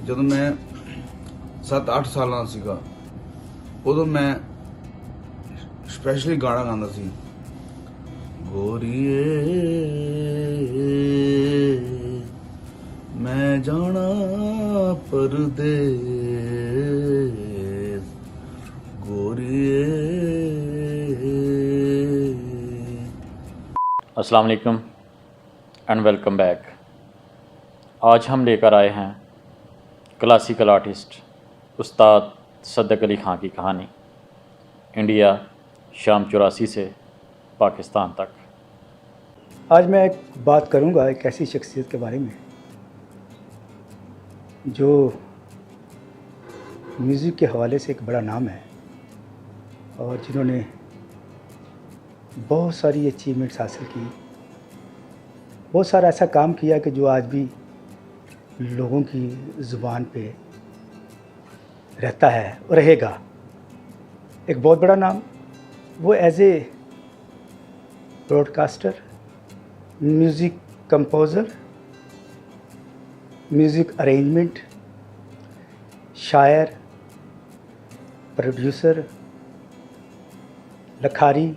ਜਦੋਂ ਮੈਂ 7-8 ਸਾਲਾਂ ਦਾ ਸੀਗਾ ਉਦੋਂ ਮੈਂ ਸਪੈਸ਼ਲੀ ਗਾਣਾ ਗਾਉਂਦਾ ਸੀ, ਗੋਰੀਏ ਮੈਂ ਜਾਣਾ ਪਰਦੇਸ, ਗੋਰੀਏ। अस्सलाम वालेकुम एंड वेलकम बैक। आज हम लेकर आए हैं क्लासिकल आर्टिस्ट उस्ताद सद्दक अली खां की कहानी, इंडिया शाम 84 से पाकिस्तान तक। आज मैं एक बात करूंगा एक ऐसी शख्सियत के बारे में जो म्यूज़िक के हवाले से एक बड़ा नाम है और जिन्होंने बहुत सारी अचीवमेंट्स हासिल की, बहुत सारा ऐसा काम किया कि जो आज भी लोगों की ज़ुबान पे रहता है और रहेगा। एक बहुत बड़ा नाम, वो as a broadcaster, music composer, music arrangement, शायर, प्रोड्यूसर, लखारी,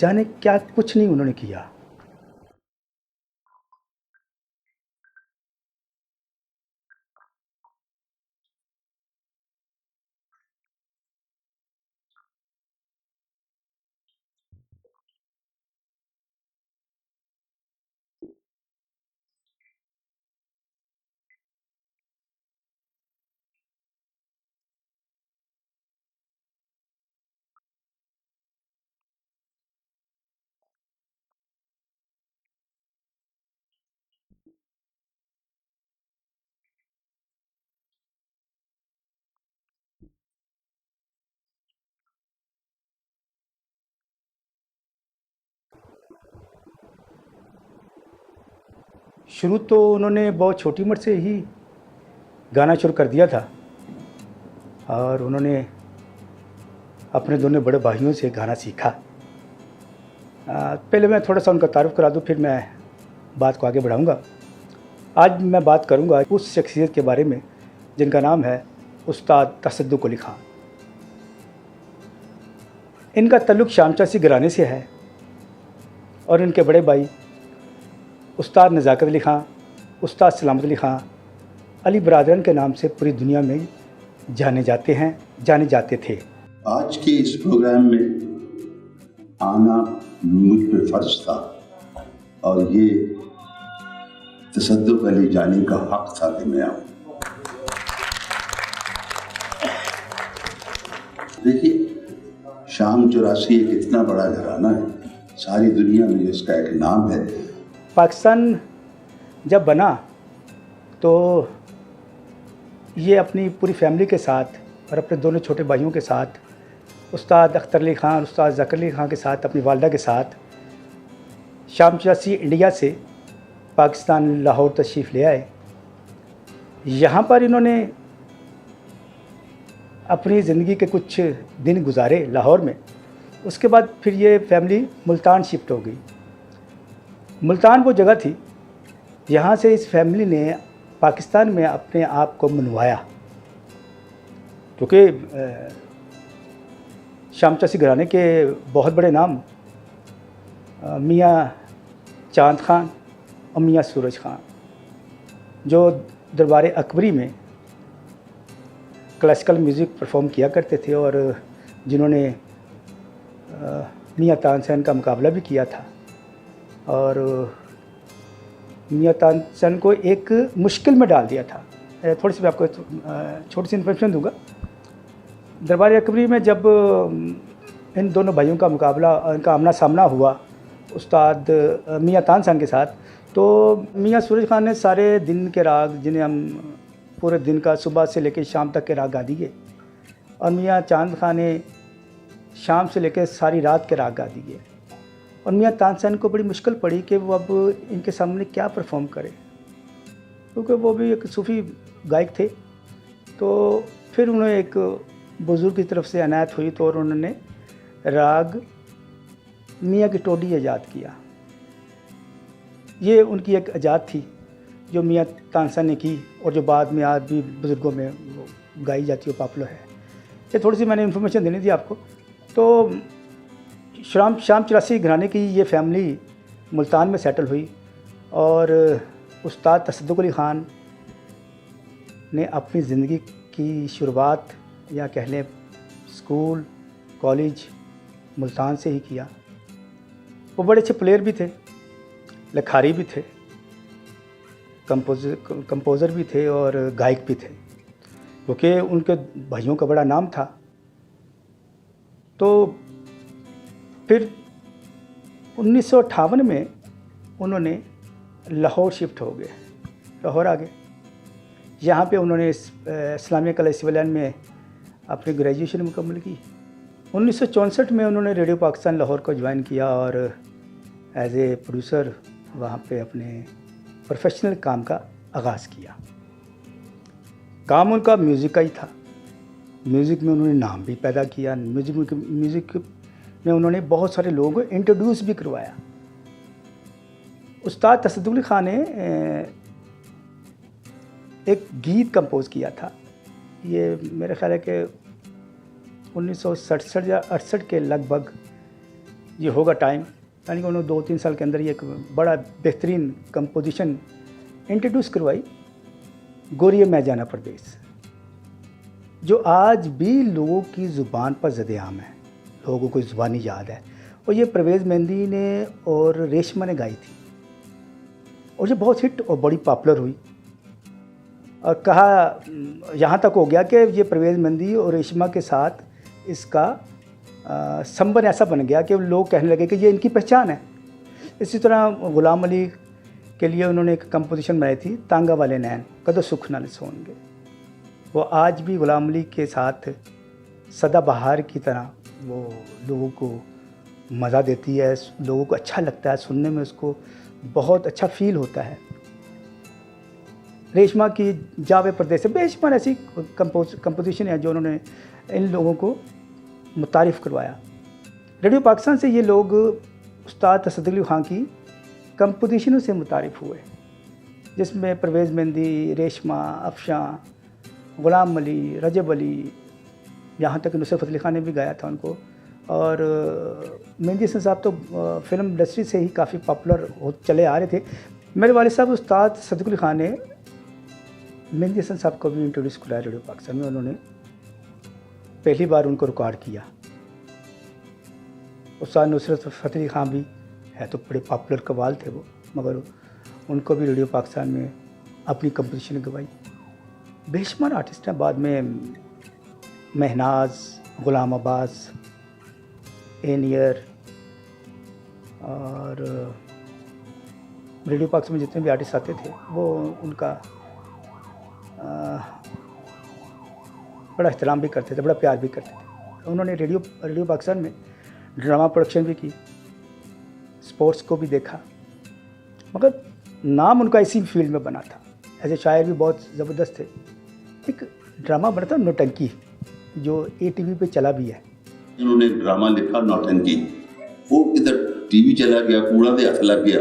जाने क्या कुछ नहीं उन्होंने किया। शुरू तो उन्होंने बहुत छोटी उम्र से ही गाना शुरू कर दिया था और उन्होंने अपने दोनों बड़े भाइयों से गाना सीखा। पहले मैं थोड़ा सा उनका तारुफ करा दूं, फिर मैं बात को आगे बढ़ाऊंगा। आज मैं बात करूंगा उस शख्सियत के बारे में जिनका नाम है उस्ताद तसद्दुक़ अली खां। इनका तल्लुक़ शाम 84 घराने से है और इनके बड़े भाई उस्ताद नज़ाकत अली खां, उस्ताद सलामत अली खां अली बरादरन के नाम से पूरी दुनिया में जाने जाते थे। आज के इस प्रोग्राम में आना मुझ पे फर्ज था और ये तसद्दुक़ अली जाने का हक था कि मैं आऊँ। देखिए, शाम 84 एक इतना बड़ा घराना है, सारी दुनिया में इसका एक नाम है। पाकिस्तान जब बना तो ये अपनी पूरी फैमिली के साथ और अपने दोनों छोटे भाइयों के साथ, उस्ताद अख्तर अली खां और उस्ताद ज़कर अली खां के साथ, अपनी वालदा के साथ शाम 84 इंडिया से पाकिस्तान लाहौर तशरीफ़ ले आए। यहाँ पर इन्होंने अपनी ज़िंदगी के कुछ दिन गुजारे लाहौर में। उसके बाद फिर ये फैमिली मुल्तान शिफ्ट हो गई। मुल्तान वो जगह थी यहाँ से इस फैमिली ने पाकिस्तान में अपने आप को मनवाया, क्योंकि शाम 84 घराने के बहुत बड़े नाम मियाँ चांद खान और मियाँ सूरज खान, जो दरबार अकबरी में क्लासिकल म्यूज़िक परफॉर्म किया करते थे और जिन्होंने मियाँ तानसेन का मुकाबला भी किया था और मियाँ तानसेन को एक मुश्किल में डाल दिया था। थोड़ी सी मैं आपको छोटी सी इन्फॉर्मेशन दूंगा। दरबार अकबरी में जब इन दोनों भाइयों का मुकाबला, इनका आमना सामना हुआ उस्ताद मियाँ तानसेन के साथ, तो मियाँ सूरज खान ने सारे दिन के राग, जिन्हें हम पूरे दिन का सुबह से लेकर शाम तक के राग गा दिए, और मियाँ चांद खान ने शाम से लेकर सारी रात के राग गा दिए। और मियाँ तानसेन को बड़ी मुश्किल पड़ी कि वो अब इनके सामने क्या परफॉर्म करे, क्योंकि वो भी एक सूफ़ी गायक थे। तो फिर उन्हें एक बुज़ुर्ग की तरफ से अनायत हुई तो और उन्होंने राग मियाँ की टोडी ईजाद किया। ये उनकी एक ईजाद थी जो मियाँ तानसेन ने की और जो बाद में आज भी बुज़ुर्गों में वो गाई जाती है, पॉपुलर है। ये थोड़ी सी मैंने इन्फॉर्मेशन देनी थी आपको। तो शाम चिरासी घराने की ये फैमिली मुल्तान में सेटल हुई और उस्ताद तसद्दुक़ अली ख़ान ने अपनी ज़िंदगी की शुरुआत या कह लें स्कूल कॉलेज मुल्तान से ही किया। वो बड़े अच्छे प्लेयर भी थे, लिखारी भी थे, कंपोज़र भी थे और गायक भी थे, क्योंकि उनके भाइयों का बड़ा नाम था। तो फिर 1958 में उन्होंने लाहौर शिफ्ट हो गए, लाहौर आ गए। यहाँ पे उन्होंने इस्लामिया कॉलेज सिविलियन में अपनी ग्रेजुएशन मुकम्मल की। 1964 में उन्होंने रेडियो पाकिस्तान लाहौर को ज्वाइन किया और एज ए प्रोड्यूसर वहाँ पे अपने प्रोफेशनल काम का आगाज़ किया। काम उनका म्यूज़िक का ही था। म्यूज़िक में उन्होंने नाम भी पैदा किया। म्यूज़िक में उन्होंने बहुत सारे लोगों को इंट्रोड्यूस भी करवाया। उस्ताद तसद्दुक़ अली ख़ान ने एक गीत कंपोज़ किया था। ये मेरे ख्याल है कि 1967 या 68 के लगभग ये होगा टाइम, यानी कि उन्होंने 2-3 साल के अंदर ये एक बड़ा बेहतरीन कंपोजिशन इंट्रोड्यूस करवाई, गोरिये मैं जाना परदेस, जो आज भी लोगों की ज़ुबान पर ज़द-ए-आम है, लोगों को ज़ुबानी याद है। और ये परवेज़ मेहंदी ने और रेशमा ने गाई थी और ये बहुत हिट और बड़ी पॉपुलर हुई। और कहा यहाँ तक हो गया कि ये परवेज़ मेहंदी और रेशमा के साथ इसका संबंध ऐसा बन गया कि लोग कहने लगे कि ये इनकी पहचान है। इसी तरह ग़ुलाम अली के लिए उन्होंने एक कंपोजिशन बनाई थी, तांगा वाले नैन कदो सुख नाल सोनगे। वो आज भी ग़ुलाम अली के साथ सदाबहार की तरह वो लोगों को मज़ा देती है, लोगों को अच्छा लगता है सुनने में, उसको बहुत अच्छा फील होता है। रेशमा की जावे परदेस से बेशुमार ऐसी कंपोजिशन है जो उन्होंने इन लोगों को मुतारिफ़ करवाया। रेडियो पाकिस्तान से ये लोग उस्ताद तसद्दुक़ अली ख़ान की कंपोजिशनों से मुतारिफ़ हुए, जिसमें परवेज़ मेहंदी, रेशमा, अफशां, ग़ुलाम अली, रजब अली, यहाँ तक नुसरत फ़तेह अली ख़ान ने भी गाया था उनको। और मेहंदी हसन साहब तो फ़िल्म इंडस्ट्री से ही काफ़ी पॉपुलर हो चले आ रहे थे। मेरे वालिद साहब उस्ताद तसद्दुक़ अली ख़ान ने मेहंदी हसन साहब को भी इंट्रोड्यूस कराया रेडियो पाकिस्तान में। उन्होंने पहली बार उनको रिकॉर्ड किया। उस्ताद नुसरत फ़तेह अली ख़ान भी है तो बड़े पॉपुलर कव्वाल थे वो, मगर उनको भी रेडियो पाकिस्तान में अपनी कंपोजिशन गवाई। बेशुमार आर्टिस्ट हैं। बाद में महनाज, ग़ुलाम अब्बास, एनियर और रेडियो पाकिस्तान में जितने भी आर्टिस्ट आते थे वो उनका बड़ा एहतराम भी करते थे, बड़ा प्यार भी करते थे। उन्होंने रेडियो पाकिस्तान में ड्रामा प्रोडक्शन भी की, स्पोर्ट्स को भी देखा, मगर नाम उनका इसी फील्ड में बना था। ऐसे शायर भी बहुत ज़बरदस्त थे। एक ड्रामा बना था नौटंकी, जो ATV पे चला भी है। उन्होंने ड्रामा लिखा नौटंकी, वो इधर टीवी चला गया, कूड़ा दे हाथ लग गया,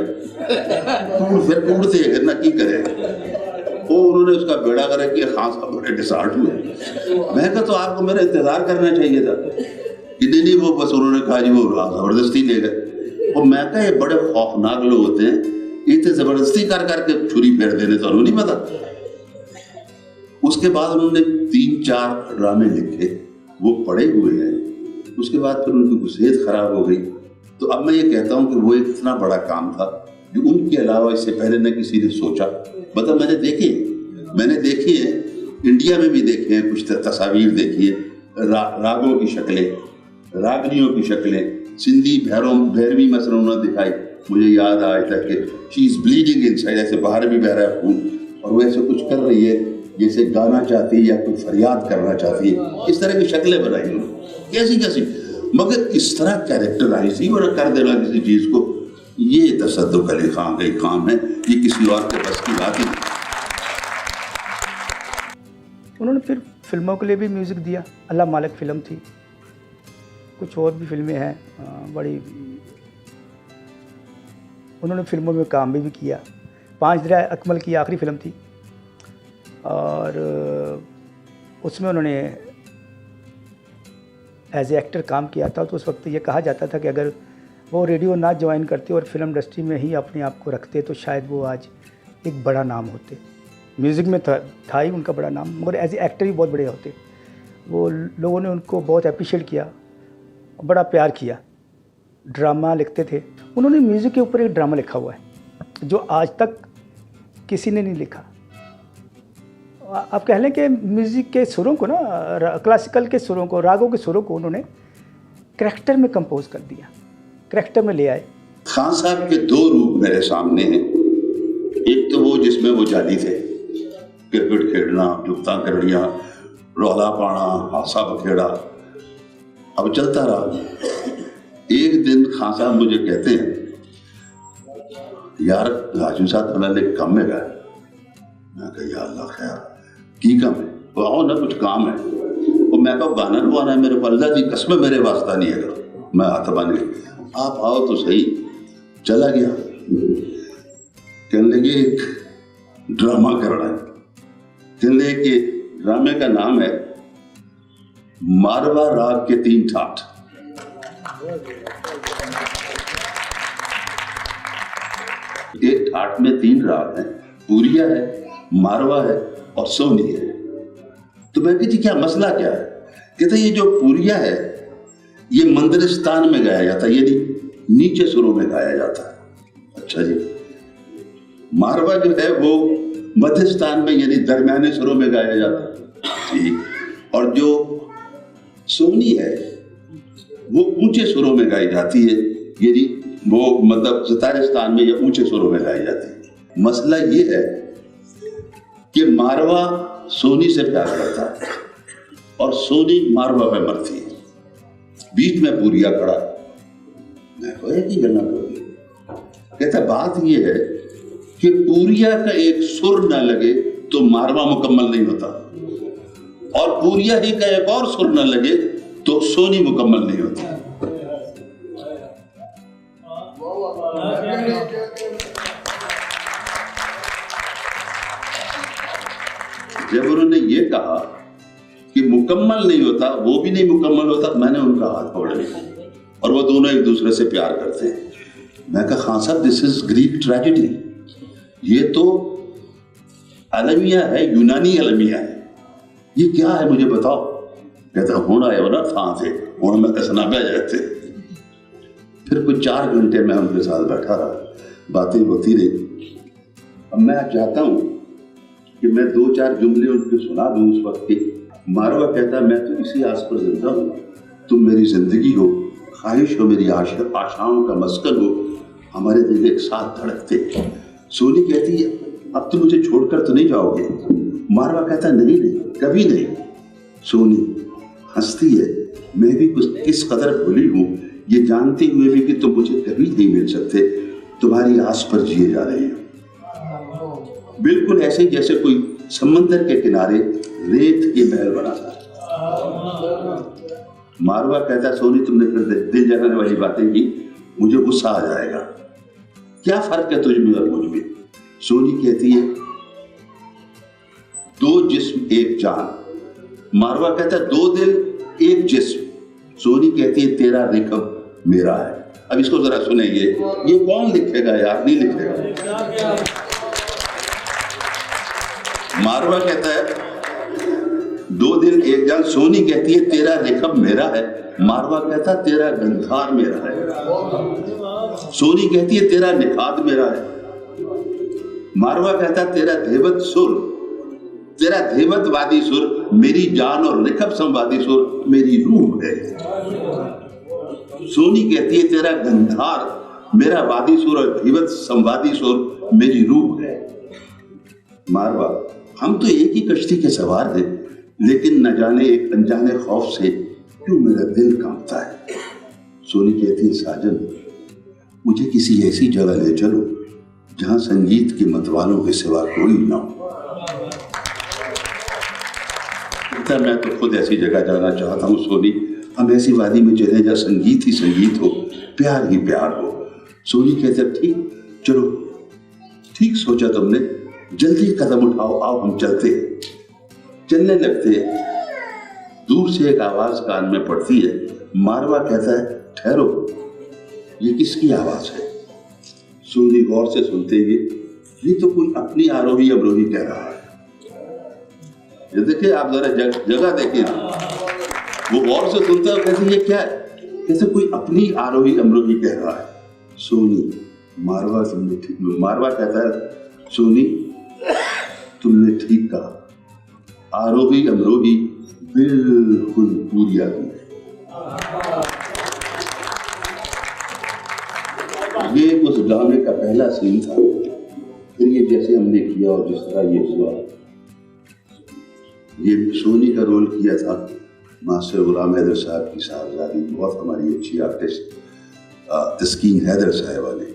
फिर कूड़ते करना की करे, वो उन्होंने उसका बेड़ा करे कि हाँ साहब बड़े डिसार्ट हुए। मैं कहा तो आपको मेरा इंतजार करना चाहिए था कि नहीं, वो बस उन्होंने कहा जी वो ज़बरदस्ती ले गए। और मैं कहा ये बड़े खौफनाक लोग होते हैं, इतने ज़बरदस्ती कर करके छुरी फेर देने तो नहीं पता। उसके बाद उन्होंने 3-4 ड्रामे लिखे, वो पढ़े हुए हैं। उसके बाद फिर उनकी गुस्सेत खराब हो गई। तो अब मैं ये कहता हूँ कि वो एक इतना बड़ा काम था जो उनके अलावा इससे पहले न किसी ने सोचा। मतलब मैंने देखी है, इंडिया में भी देखे हैं, कुछ तस्वीर देखी है, रागों की शक्लें, रागनियों की शक्लें, सिंधी भैरवी मसलन उन्होंने दिखाई। मुझे याद आया था कि शी इज़ ब्लीडिंग इनसाइड, ऐसे बाहर भी बह रहा है खून, और वो ऐसे कुछ कर रही है जैसे गाना चाहती है या कोई फरियाद करना चाहती है। इस तरह की शक्लें बनाई उन्होंने, कैसी, मगर इस तरह कैरेक्टराइज और कर देना किसी चीज़ को, ये तसद्दुक़ अली ख़ान का एक काम है, ये किसी और के बस की बात ही। उन्होंने फिर फिल्मों के लिए भी म्यूज़िक दिया। अल्लाह मालिक फ़िल्म थी, कुछ और भी फिल्में हैं बड़ी, उन्होंने फिल्मों में काम भी किया। 5 दरिया अकमल की आखिरी फ़िल्म थी और उसमें उन्होंने एज ए एक्टर काम किया था। तो उस वक्त ये कहा जाता था कि अगर वो रेडियो ना ज्वाइन करते और फिल्म इंडस्ट्री में ही अपने आप को रखते तो शायद वो आज एक बड़ा नाम होते। म्यूज़िक में था ही उनका बड़ा नाम, मगर एज ए एक्टर भी बहुत बड़े होते। वो लोगों ने उनको बहुत अप्रिशिएट किया, बड़ा प्यार किया। ड्रामा लिखते थे, उन्होंने म्यूज़िक के ऊपर एक ड्रामा लिखा हुआ है जो आज तक किसी ने नहीं लिखा। आप कह लें कि म्यूज़िक के सुरों को ना, क्लासिकल के सुरों को, रागों के सुरों को उन्होंने करैक्टर में कंपोज कर दिया, करैक्टर में ले आए। खान साहब के 2 रूप मेरे सामने हैं। एक तो वो जिसमें वो जाली थे, क्रिकेट खेलना, जुगता करड़ियाँ, रौला पाना, हासा बखेड़ा, अब चलता रहा। एक दिन खान साहब मुझे कहते हैं, यार राजू साहब तुम्हारे लिए कम है। मैं कहा यार अल्लाह खैर की कम है, वो आओ ना कुछ काम है। और मैं कहा गाना लुआना है मेरे को, अल्लाह की कसम मेरे वास्ता नहीं है। मैं हाथ बन गया, आप आओ तो सही। चला गया, कहने लगे एक ड्रामा करना है। कहने लगे कि ड्रामे का नाम है मारवा राग के 3 ठाठ। एक ठाठ में 3 राग हैं, पूरिया है, मारवा है और सोनी है। तो मैं कहती क्या मसला क्या है? कहते ये जो पूरिया है ये मंदरिस्तान में गाया जाता है, यानी नीचे सुरों में गाया जाता है। अच्छा जी। मारवा जो है वो मध्यस्थान में यानी दरमियाने सुरों में गाया जाता है, ठीक। और जो सोनी है वो ऊंचे सुरों में गाई जाती है, यानी वो मतलब सितारिस्तान में या ऊंचे सुरों में गाई जाती है। मसला ये है कि मारवा सोनी से प्यार करता है और सोनी मारवा पे मरती है, बीच में पूरिया खड़ा। मैं कोई की गलना करूंगी। कहता बात ये है कि पूरिया का एक सुर ना लगे तो मारवा मुकम्मल नहीं होता, और पूरिया ही का एक और सुर ना लगे तो सोनी मुकम्मल नहीं होती। जब उन्होंने ये कहा कि मुकम्मल नहीं होता, वो भी नहीं मुकम्मल होता, मैंने उनका हाथ पकड़ लिया और वो दोनों एक दूसरे से प्यार करते हैं। मैं कहा खान साहब दिस इज ग्रीक ट्रेजेडी, ये तो अलमिया है, यूनानी अलमिया है, ये क्या है मुझे बताओ। कहता होना है ना था थे होना में कसना बह जाते। फिर कुछ 4 घंटे मैं उनके साथ बैठा रहा, बातें होती रही। अब मैं चाहता हूं कि मैं 2-4 जुमले उनके सुना दूं उस वक्त के। मारवा कहता मैं तो इसी आस पर जिंदा हूं, तुम मेरी जिंदगी हो, ख्वाहिश हो, मेरी आशाओं का मस्कन हो, हमारे दिल एक साथ धड़कते। सोनी कहती है अब तुम मुझे छोड़कर तो नहीं जाओगे? मारवा कहता नहीं नहीं कभी नहीं। सोनी हंसती है, मैं भी कुछ किस कदर भूली हूं ये जानते हुए भी कि तुम मुझे कभी नहीं मिल सकते, तुम्हारी आस पर जिए जा रहे हो। बिल्कुल ऐसे जैसे कोई समंदर के किनारे रेत के महल बनाता है। मारवा कहता सोनी तुमने फिर दिल जलाने वाली बातें की, मुझे गुस्सा आ जाएगा, क्या फर्क है तुझ में और मुझ में? सोनी कहती है 2 जिस्म 1 जान। मारवा कहता है 2 दिल 1 जिस्म। सोनी कहती है तेरा रिकब मेरा है। अब इसको जरा सुनेंगे, ये कौन लिखेगा यार? नहीं लिखेगा। मारवा कहता है 2 दिल 1 जान। सोनी कहती है तेरा रिकब मेरा है। मारवा कहता तेरा गंधार मेरा है। सोनी कहती है तेरा निखाद मेरा है। मारवा कहता तेरा धेवत सुर, तेरा धेवत वादी सुर मेरी जान और निखब संवादी सुर मेरी रूह है। सोनी कहती है तेरा गंधार मेरा वादी सुर और धेवत संवादी सुर मेरी रूह है। मारवा हम तो एक ही कश्ती के सवार हैं, लेकिन न जाने एक अनजाने खौफ से क्यों मेरा दिल कांपता है। सोनी कहती है साजन मुझे किसी ऐसी जगह ले चलो जहां संगीत के मतवालों के सिवा कोई ना हो। मैं तो खुद ऐसी जगह जाना चाहता हूँ सोनी, हम ऐसी वादी में चले जहाँ संगीत ही संगीत हो, प्यार ही प्यार हो। सोनी कहते ठीक चलो। ठीक सोचा तुमने, जल्दी कदम उठाओ, आओ हम चलते हैं। चलने लगते हैं। दूर से एक आवाज कान में पड़ती है। मारवा कहता है, ठहरो, ये किसकी आवाज है? सूरी गौर से सुनते ही, ये तो कोई अपनी आरोही अवरोही कह रहा है। ये देखिए, आप जरा जगह देखिए, वो गौर से सुनते हैं, कहते ये क्या है? कैसे कोई अपनी आरोही अवरोही कह रहा है। सोनी, मारवा तुमने ठीक, मारवा कहता है, सोनी तुमने ठीक कहा, आरोही अवरोही बिल्कुल पूरी आदमी है। ये उस ड्रामे का पहला सीन था। फिर ये जैसे हमने किया और जिस तरह ये हुआ, ये सोनी का रोल किया था मास्टर गुलाम हैदर साहब की साहबजादी, बहुत हमारी अच्छी आर्टिस्ट तस्कीन हैदर साहिबा ने,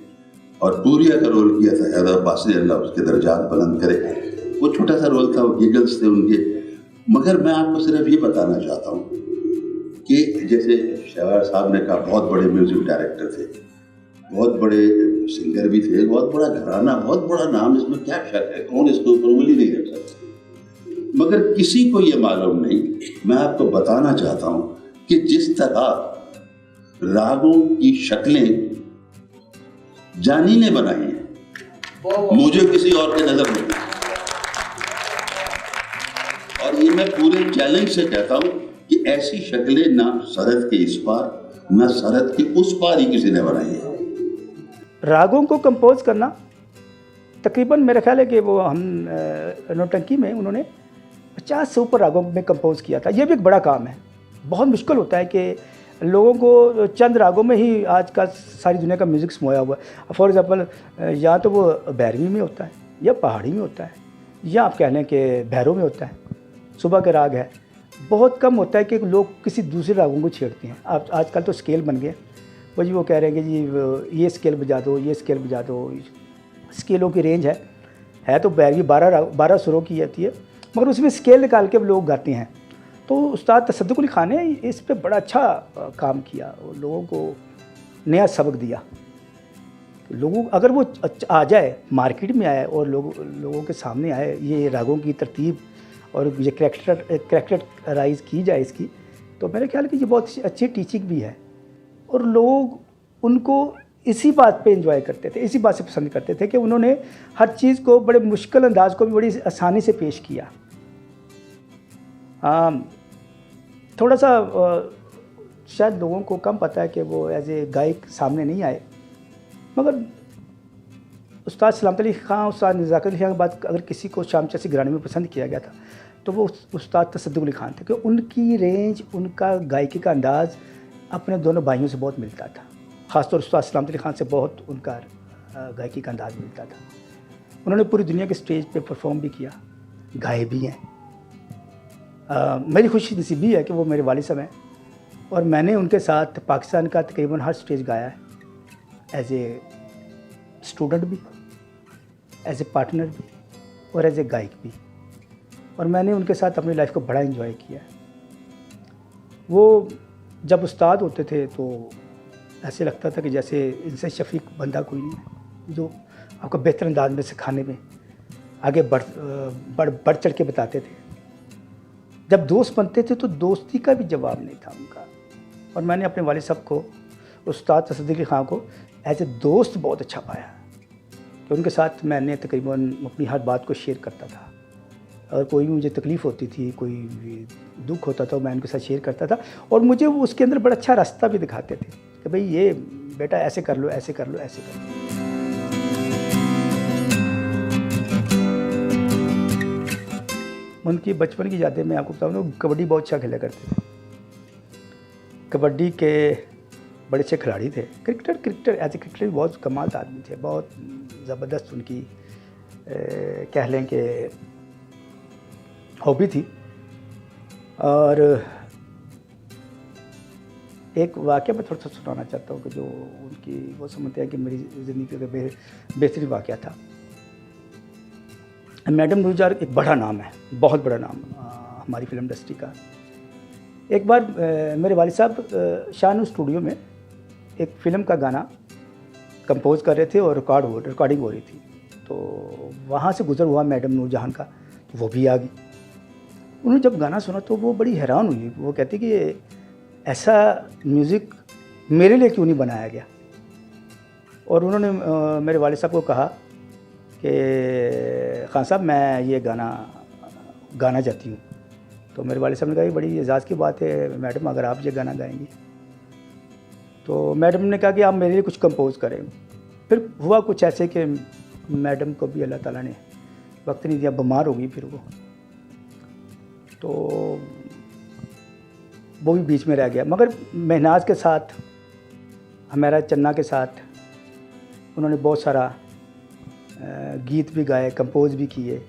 और पूरिया का रोल किया था हैदर अब्बास ने, अल्लाह उसके दर्जात बुलंद करे। वो छोटा सा रोल था, वो गिगल्स थे उनके। मगर मैं आपको सिर्फ ये बताना चाहता हूँ कि जैसे शहर साहब ने कहा, बहुत बड़े म्यूजिक डायरेक्टर थे, बहुत बड़े सिंगर भी थे, बहुत बड़ा घराना, बहुत बड़ा नाम, इसमें क्या शक है, कौन इसके ऊपर उंगली नहीं रख सकता। मगर किसी को ये मालूम नहीं, मैं आपको बताना चाहता हूं कि जिस तरह रागों की शक्लें जानी ने बनाई है, मुझे किसी और के नजर नहीं। और ये मैं पूरे चैलेंज से कहता हूं कि ऐसी शक्लें ना सरहद के इस पार ना सरहद के उस पार ही किसी ने बनाई है। रागों को कंपोज करना तकरीबन मेरा ख्याल है कि वो हम नौटंकी में उन्होंने 50 से ऊपर रागों में कंपोज किया था। ये भी एक बड़ा काम है। बहुत मुश्किल होता है कि लोगों को चंद रागों में ही आज का सारी दुनिया का म्यूज़िक समोया हुआ है। फॉर एग्ज़ाम्पल, या तो वो बैरवी में होता है, या पहाड़ी में होता है, या आप कह लें कि भैरव में होता है, सुबह के राग है। बहुत कम होता है कि लोग किसी दूसरे रागों को छेड़ते हैं। आप आजकल तो स्केल बन गए, वो जी वो कह रहे हैं कि जी ये स्केल बजा दो, ये स्केल बजा दो। स्केलों की रेंज है तो बैरवी 12 सुरों की आती है, मगर उसमें स्केल निकाल के लोग गाते हैं। तो उस्ताद तसद्दुक़ अली खान ने इस पे बड़ा अच्छा काम किया और लोगों को नया सबक दिया। लोगों अगर वो आ जाए, मार्केट में आए और लोगों के सामने आए, ये रागों की तरतीब और ये करैक्टराइज की जाए इसकी, तो मेरे ख्याल कि ये बहुत अच्छी टीचिंग भी है। और लोग उनको इसी बात पे एंजॉय करते थे, इसी बात से पसंद करते थे कि उन्होंने हर चीज़ को बड़े मुश्किल अंदाज को भी बड़ी आसानी से पेश किया। थोड़ा सा शायद लोगों को कम पता है कि वो एज ए गायक सामने नहीं आए, मगर उस्ताद सलामत अली ख़ान, उस्ताद नज़ाकत अली ख़ान के बाद अगर किसी को शाम चसी घराने में पसंद किया गया था तो वो उस्ताद तसद्दुक़ अली ख़ान थे, कि उनकी रेंज, उनका गायकी का अंदाज़ अपने दोनों भाइयों से बहुत मिलता था। ख़ासतौर उस्ताद सलामत अली ख़ान से बहुत उनका गायकी का अंदाज़ मिलता था। उन्होंने पूरी दुनिया के स्टेज पे परफॉर्म भी किया, गाए भी हैं। मेरी खुशी नसीबी है कि वो मेरे वालिद साहब हैं और मैंने उनके साथ पाकिस्तान का तकरीबन हर स्टेज गाया है, एज ए स्टूडेंट भी, एज ए पार्टनर भी और एज ए गायक भी। और मैंने उनके साथ अपनी लाइफ को बड़ा एंजॉय किया। वो जब उस्ताद होते थे तो ऐसे लगता था कि जैसे इनसे शफीक बंदा कोई नहीं है, जो आपको बेहतर अंदाज में सिखाने में आगे बढ़ चढ़ के बताते थे। जब दोस्त बनते थे तो दोस्ती का भी जवाब नहीं था उनका। और मैंने अपने वालिद साहब को, उस्ताद तसद्दुक़ अली ख़ान को एज ए दोस्त बहुत अच्छा पाया, कि उनके साथ मैंने तकरीबन अपनी हर बात को शेयर करता था। और कोई भी मुझे तकलीफ़ होती थी, कोई भी दुख होता था, मैं उनके साथ शेयर करता था। और मुझे वो उसके अंदर बड़ा अच्छा रास्ता भी दिखाते थे कि भाई ये बेटा ऐसे कर लो, ऐसे कर लो, ऐसे कर लो। उनकी बचपन की यादें मैं आपको बताऊँ, वो कबड्डी बहुत अच्छा खेला करते थे। कबड्डी के बड़े अच्छे खिलाड़ी थे। क्रिकेटर एज ए क्रिकेटर बहुत कमाल आदमी थे, बहुत ज़बरदस्त उनकी कह लें कि हॉबी थी। और एक वाक़या मैं थोड़ा सा सुनाना चाहता हूँ कि जो उनकी वो समझते हैं कि मेरी ज़िंदगी का बेहतरीन वाक़या था। मैडम नूरजहां एक बड़ा नाम है, बहुत बड़ा नाम हमारी फिल्म इंडस्ट्री का। एक बार मेरे वालिद साहब शाहनूर स्टूडियो में एक फ़िल्म का गाना कंपोज कर रहे थे और रिकॉर्डिंग हो रही थी। तो वहाँ से गुज़र हुआ मैडम नूरजहान का, वो भी आ गई। उन्होंने जब गाना सुना तो वो बड़ी हैरान हुई। वो कहती कि ऐसा म्यूज़िक मेरे लिए क्यों नहीं बनाया गया। और उन्होंने मेरे वालिद साहब को कहा कि खान साहब मैं ये गाना चाहती हूँ। तो मेरे वालिद साहब ने कहा ये बड़ी एजाज़ की बात है मैडम, अगर आप ये गाना गाएंगी। तो मैडम ने कहा कि आप मेरे लिए कुछ कंपोज़ करें। फिर हुआ कुछ ऐसे कि मैडम को भी अल्लाह ताला ने वक्त नहीं दिया, बीमार हो गई फिर वो, तो वो भी बीच में रह गया। मगर महनाज के साथ, हमारा चन्ना के साथ उन्होंने बहुत सारा गीत भी गाए, कंपोज़ भी किए।